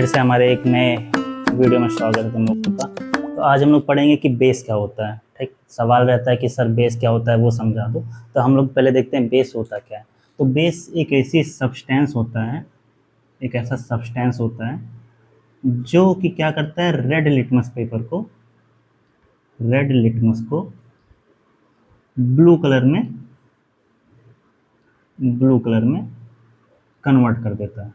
फिर से हमारे एक नए वीडियो में स्वागत है तुम लोगों का। तो आज हम लोग पढ़ेंगे कि बेस क्या होता है। ठीक, सवाल रहता है कि सर बेस क्या होता है, वो समझा दो। तो हम लोग पहले देखते हैं बेस होता क्या है। तो बेस एक ऐसी सब्सटेंस होता है, एक ऐसा सब्सटेंस होता है जो कि क्या करता है, रेड लिटमस को ब्लू कलर में कन्वर्ट कर देता है।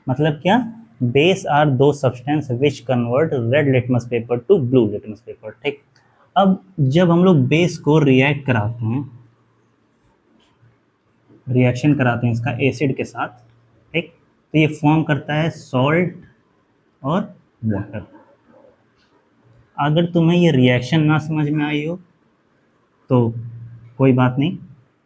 मतलब क्या, बेस आर दो substance which convert red litmus paper two blue litmus paper. ठीक, अब जब हम लोग बेस को रिएक्शन कराते हैं इसका एसिड के साथ, ठीक, तो ये फॉर्म करता है सॉल्ट और वाटर। अगर तुम्हें ये रिएक्शन ना समझ में आई हो तो कोई बात नहीं,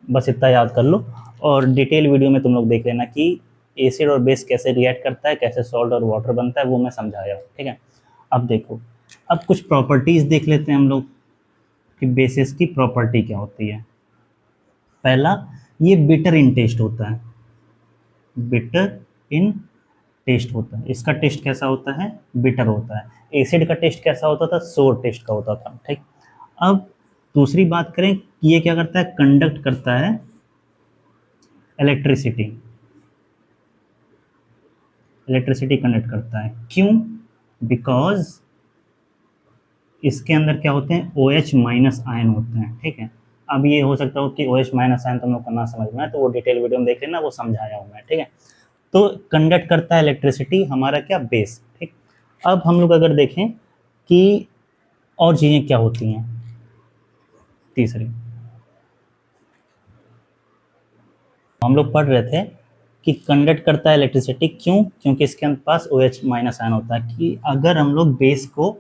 बस इतना याद कर लो और डिटेल वीडियो में तुम लोग देख लेना कि एसिड और बेस कैसे रिएक्ट करता है, कैसे सॉल्ट और वाटर बनता है, वो मैं समझाया हूँ। ठीक है, अब देखो, अब कुछ प्रॉपर्टीज देख लेते हैं हम लोग कि बेसिस की प्रॉपर्टी क्या होती है। पहला, ये बिटर इन टेस्ट होता है। बिटर इन टेस्ट होता है, इसका टेस्ट कैसा होता है, बिटर होता है। एसिड का टेस्ट कैसा होता था, सोर टेस्ट का होता था। ठीक, अब दूसरी बात करें कि ये क्या करता है, कंडक्ट करता है इलेक्ट्रिसिटी। इलेक्ट्रिसिटी कंडक्ट करता है, क्यों? बिकॉज इसके अंदर क्या होते हैं, OH माइनस आयन होते हैं। ठीक है, अब ये हो सकता हो कि OH माइनस आयन तुम लोग को ना समझ में आए, तो वो डिटेल वीडियो में देख लेना, वो समझाया हूँ मैं। ठीक है, तो कंडक्ट करता है इलेक्ट्रिसिटी हमारा क्या, बेस। ठीक, अब हम लोग अगर देखें कि और चीज़ें क्या होती हैं, तीसरी हम लोग पढ़ रहे थे कि कंडक्ट करता है इलेक्ट्रिसिटी, क्यों? क्योंकि इसके पास OH माइनस आयन होता है। कि अगर हम लोग बेस को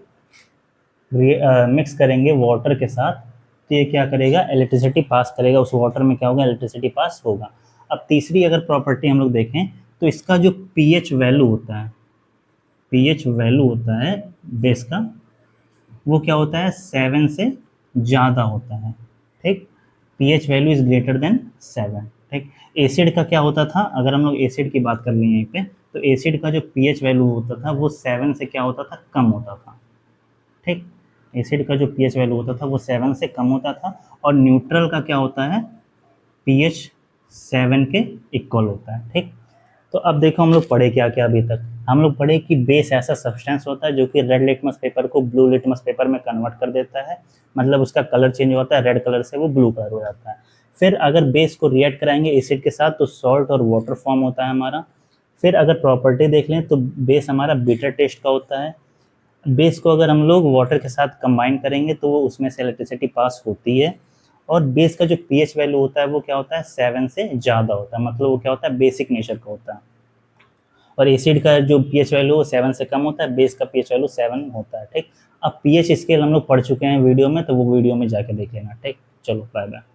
मिक्स करेंगे वाटर के साथ तो ये क्या करेगा, इलेक्ट्रिसिटी पास करेगा, उस वाटर में क्या होगा, इलेक्ट्रिसिटी पास होगा। अब तीसरी अगर प्रॉपर्टी हम लोग देखें तो इसका जो पीएच वैल्यू होता है, पीएच वैल्यू होता है बेस का, वो क्या होता है, 7 से ज़्यादा होता है। ठीक, pH value is greater than 7। ठीक, एसिड का क्या होता था, अगर हम लोग एसिड की बात कर लें यहीं पे, तो एसिड का जो पीएच वैल्यू होता था वो 7 से क्या होता था, कम होता था। ठीक, एसिड का जो पीएच वैल्यू होता था वो 7 से कम होता था, और न्यूट्रल का क्या होता है, पीएच 7 के इक्वल होता है। ठीक, तो अब देखो हम लोग पढ़े क्या क्या अभी तक। हम लोग पढ़े कि बेस ऐसा सब्सटेंस होता है जो कि रेड लिटमस पेपर को ब्लू लिटमस पेपर में कन्वर्ट कर देता है। मतलब उसका कलर चेंज होता है, रेड कलर से वो ब्लू कलर हो जाता है। फिर अगर बेस को रिएक्ट कराएंगे एसिड के साथ तो सॉल्ट और वाटर फॉर्म होता है हमारा। फिर अगर प्रॉपर्टी देख लें तो बेस हमारा बिटर टेस्ट का होता है। बेस को अगर हम लोग वाटर के साथ कंबाइन करेंगे तो वो उसमें से इलेक्ट्रिसिटी पास होती है। और बेस का जो पीएच वैल्यू होता है वो क्या होता है, 7 से ज़्यादा होता है, मतलब वो क्या होता है, बेसिक नेचर का होता है। और एसिड का जो पीएच वैल्यू वो 7 से कम होता है, बेस का पीएच वैल्यू 7 होता है। ठीक, अब पीएच स्केल हम लोग पढ़ चुके हैं वीडियो में, तो वो वीडियो में जाके देख लेना। ठीक, चलो बाय बाय।